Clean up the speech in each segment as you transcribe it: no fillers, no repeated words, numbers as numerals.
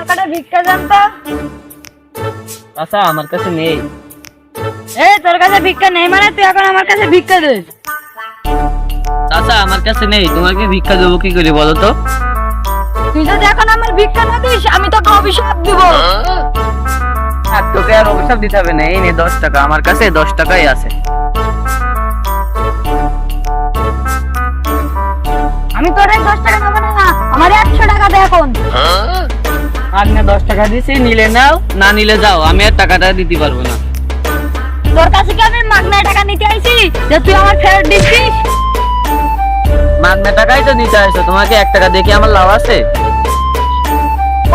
কাটা ভিক্ষা দেন তো। আচ্ছা আমার কাছে নেই। তোর কাছে ভিক্ষা নেই মানে তুই এখন আমার কাছে ভিক্ষা দে। আচ্ছা আমার কাছে নেই, তোমাকে ভিক্ষা দেবো কি করে বলো তো? তুই যদি এখন আমার ভিক্ষা না দিস আমি তোকে অভিশাপ দিব। আর তোকে আর অভিশাপ দিতে হবে না, এই নে 10 টাকা, আমার কাছে 10 টাকাই আছে। আমি তোর 10 টাকা নেবো না, আমার 100 টাকা দে এখন। আর না 10 টাকা দিছি, নিলে নাও, না নিলে যাও, আমি আর টাকাটা দিতে পারবো না। তোর কাছে কি আমি মাগনা টাকা নিতে আইছি যে তুই আমার ফেরত দিছিস? মাগনা টাকাই তো নিতে আসো, তোমাকে 1 টাকা দিয়ে কি আমার লাভ আছে?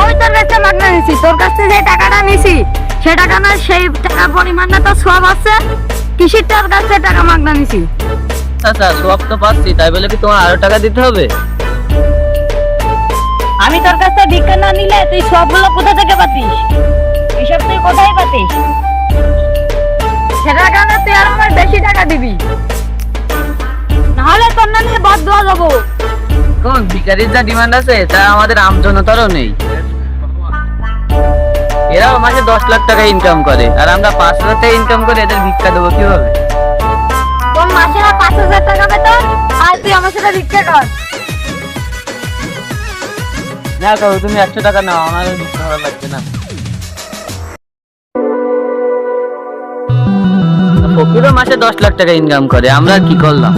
ওই তোর কাছে মাগনা নিছি, তোর কাছে যে টাকাটা নিছি সে টাকা না, সেই টাকা পরিমাণ না তো সব আছে, কিসের তোর কাছে টাকা মাগনা নিছি? আচ্ছা সব তো পাচ্ছি, তাই বলে কি তোমার আরো টাকা দিতে হবে? আমি তোর কাছে ভিক্ষা না নিলে তুই সবগুলো কোথা থেকে পাতিস? এসব তুই কোথায় পাতিস? সেটার কারণে তুই আর আমার বেশি টাকা দিবি, নাহলে তোর নামে বদদোয়া দেবো। কোন ভিখারির যা ডিমান্ড আছে তা আমাদের আমজনতারও নেই। এরাও মাসে 10 লাখ টাকা ইনকাম করে, আর আমরা 5 লাখ টাকা ইনকাম করে এদের ভিক্ষা দেবো কিভাবে? তোর মাসে 5,000 টাকা বেতন, আর তুই আমার সাথে ভিক্ষা কর। না করো, তুমি 100 টাকা নাও, আমার ভিক্ষা ভালো লাগবে না। ফকিরও মাসে 10 লাখ টাকা ইনকাম করে, আমরা আর কি করলাম?